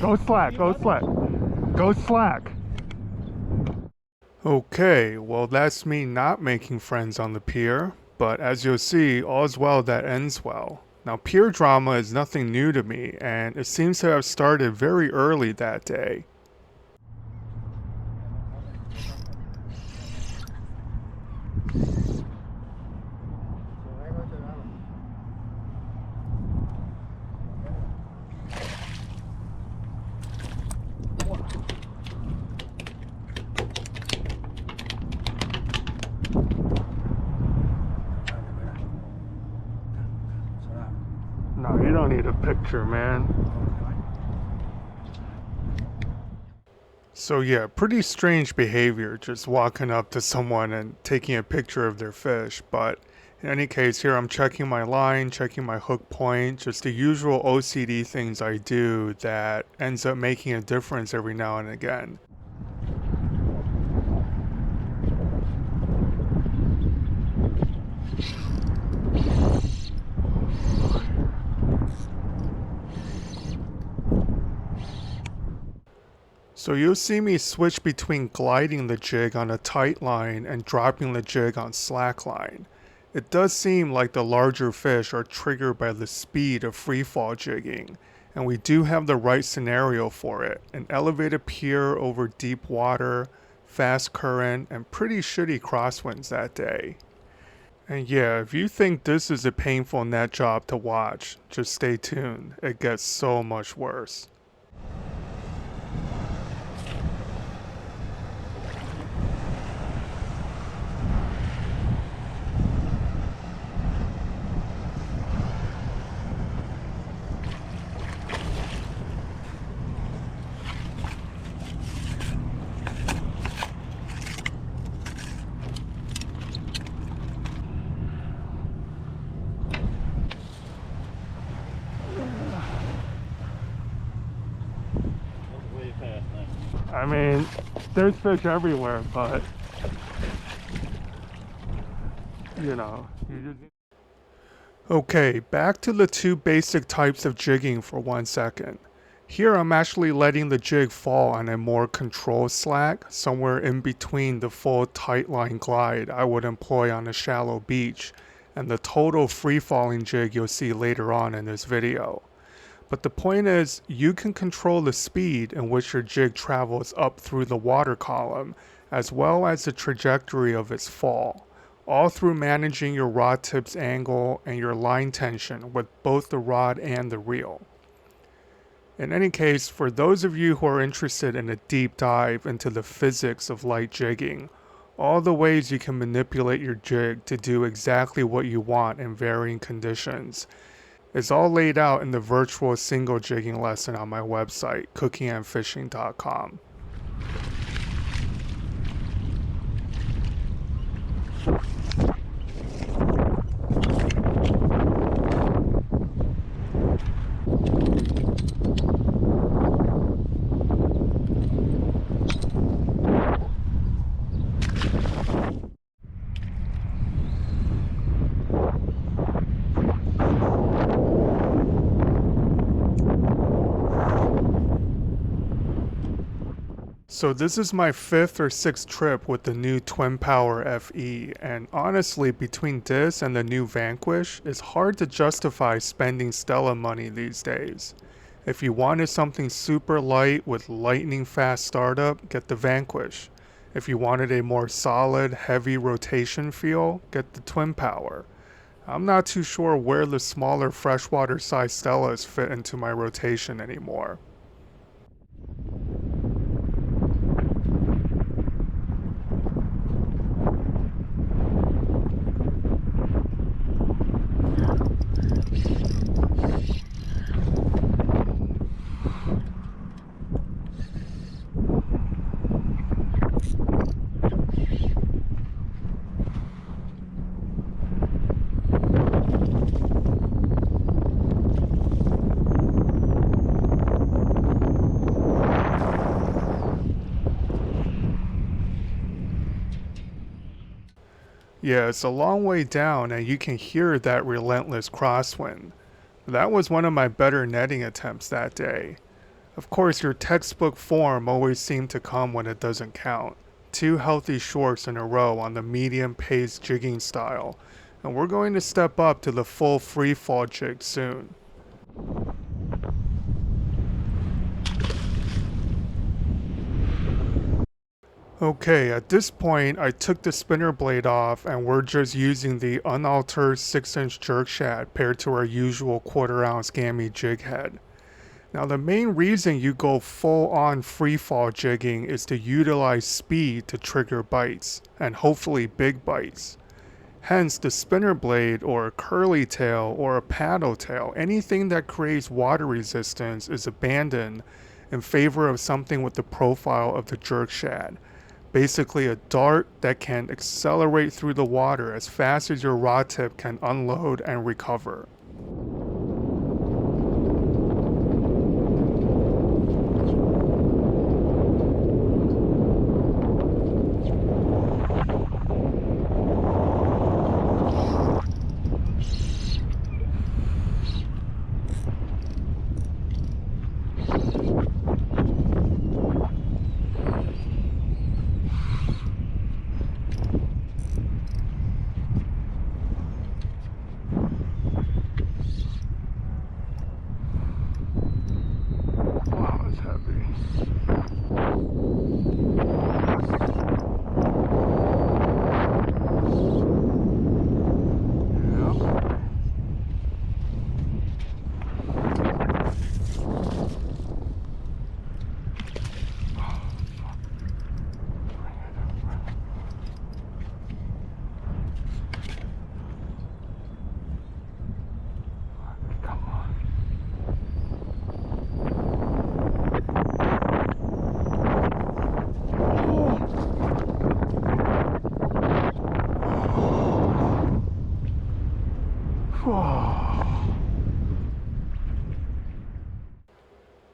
Go slack, go slack. Go slack. Okay, well that's me not making friends on the pier, but as you'll see, all's well that ends well. Now pier drama is nothing new to me, and it seems to have started very early that day. No, you don't need a picture, man. So yeah, pretty strange behavior, just walking up to someone and taking a picture of their fish. But in any case, here I'm checking my line, checking my hook point, just the usual OCD things I do that ends up making a difference every now and again. So you'll see me switch between gliding the jig on a tight line and dropping the jig on slack line. It does seem like the larger fish are triggered by the speed of freefall jigging, and we do have the right scenario for it. An elevated pier over deep water, fast current, and pretty shitty crosswinds that day. And yeah, if you think this is a painful net job to watch, just stay tuned. It gets so much worse. I mean, there's fish everywhere, but you know, you just... Okay, back to the two basic types of jigging for 1 second. Here I'm actually letting the jig fall on a more controlled slack, somewhere in between the full tight line glide I would employ on a shallow beach, and the total free falling jig you'll see later on in this video. But the point is, you can control the speed in which your jig travels up through the water column, as well as the trajectory of its fall, all through managing your rod tip's angle and your line tension with both the rod and the reel. In any case, for those of you who are interested in a deep dive into the physics of light jigging, all the ways you can manipulate your jig to do exactly what you want in varying conditions, is all laid out in the virtual single jigging lesson on my website, cookingandfishing.com. So this is my 5th or 6th trip with the new Twin Power FE, and honestly between this and the new Vanquish, it's hard to justify spending Stella money these days. If you wanted something super light with lightning fast startup, get the Vanquish. If you wanted a more solid, heavy rotation feel, get the Twin Power. I'm not too sure where the smaller freshwater size Stellas fit into my rotation anymore. Yeah, it's a long way down and you can hear that relentless crosswind. That was one of my better netting attempts that day. Of course, your textbook form always seems to come when it doesn't count. 2 healthy shorts in a row on the medium pace jigging style, and we're going to step up to the full free fall jig soon. Okay, at this point I took the spinner blade off and we're just using the unaltered 6-inch jerk shad paired to our usual 1/4 ounce gammy jig head. Now the main reason you go full on free fall jigging is to utilize speed to trigger bites, and hopefully big bites. Hence the spinner blade or a curly tail or a paddle tail, anything that creates water resistance is abandoned in favor of something with the profile of the jerk shad. Basically a dart that can accelerate through the water as fast as your rod tip can unload and recover.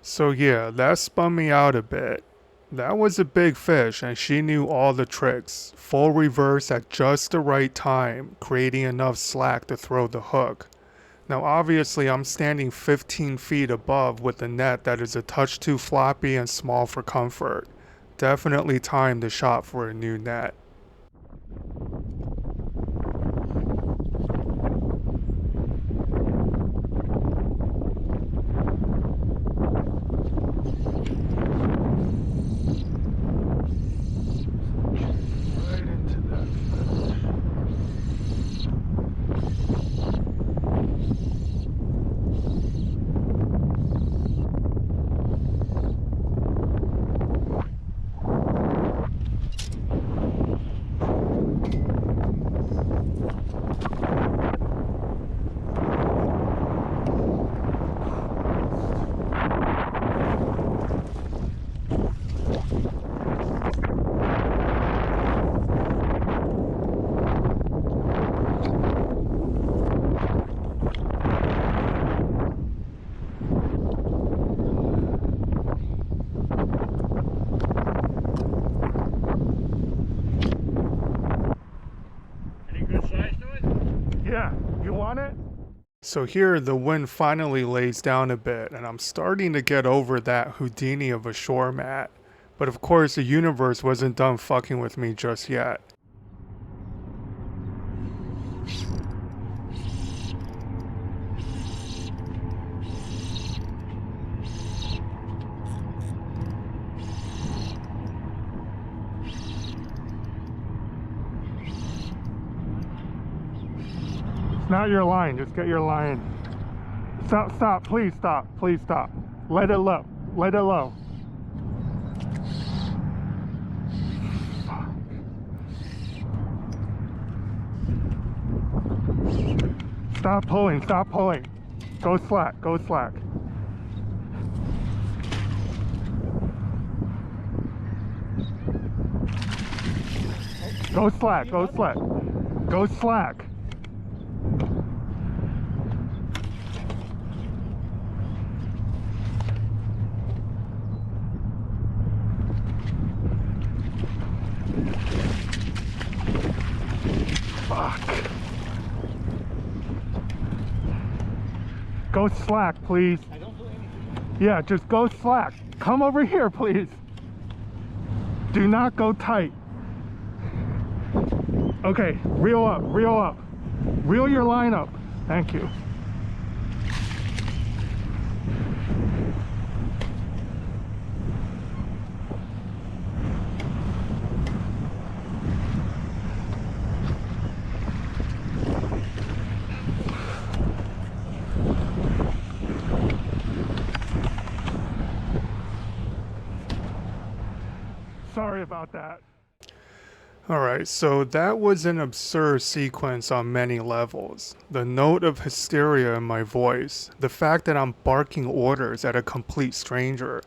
So yeah, that spun me out a bit. That was a big fish and she knew all the tricks. Full reverse at just the right time, creating enough slack to throw the hook. Now obviously I'm standing 15 feet above with a net that is a touch too floppy and small for comfort. Definitely time to shop for a new net. Yeah, you want it? So here the wind finally lays down a bit and I'm starting to get over that Houdini of a shore mat. But of course the universe wasn't done fucking with me just yet. Not your line, just get your line. Stop, please stop, please stop. Let it low, let it low. Stop pulling, stop pulling. Go slack, go slack. Go slack, go slack. Go slack. Fuck. Go slack, please. I don't do anything. Yeah, just go slack. Come over here, please. Do not go tight. Okay, reel up, reel up. Reel your line up. Thank you. Sorry about that. Alright, so that was an absurd sequence on many levels. The note of hysteria in my voice, the fact that I'm barking orders at a complete stranger,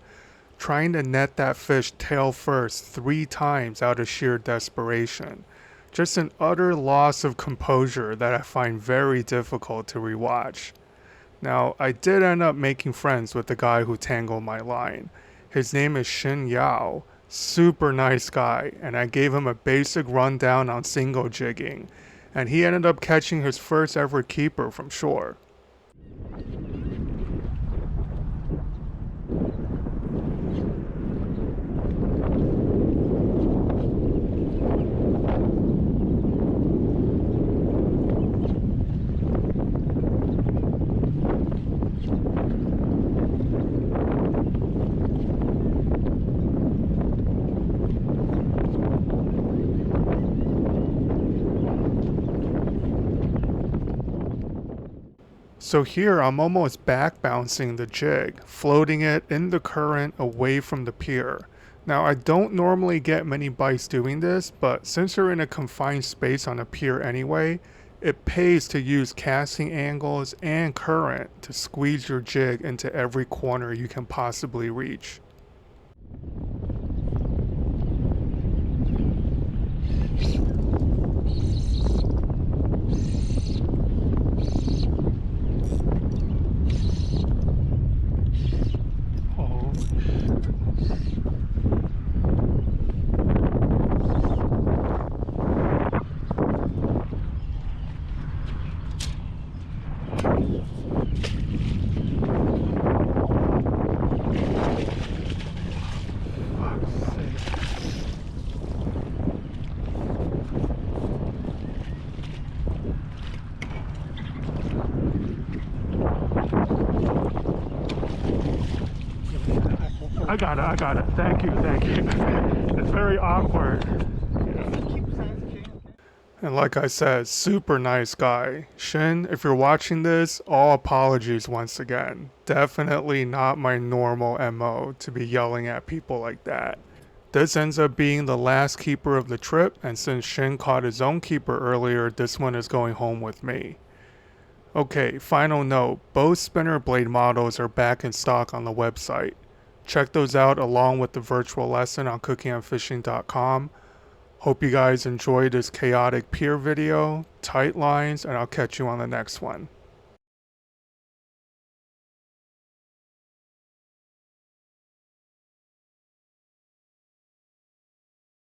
trying to net that fish tail first 3 times out of sheer desperation. Just an utter loss of composure that I find very difficult to rewatch. Now, I did end up making friends with the guy who tangled my line. His name is Shin Yao. Super nice guy, and I gave him a basic rundown on single jigging, and he ended up catching his first ever keeper from shore. So here I'm almost back bouncing the jig, floating it in the current away from the pier. Now I don't normally get many bites doing this, but since you're in a confined space on a pier anyway, it pays to use casting angles and current to squeeze your jig into every corner you can possibly reach. I got it. Thank you. It's very awkward. And like I said, super nice guy. Shin, if you're watching this, all apologies once again. Definitely not my normal MO to be yelling at people like that. This ends up being the last keeper of the trip, and since Shin caught his own keeper earlier, this one is going home with me. Okay, final note, both spinner blade models are back in stock on the website. Check those out along with the virtual lesson on cookingandfishing.com. Hope you guys enjoyed this chaotic pier video, tight lines, and I'll catch you on the next one.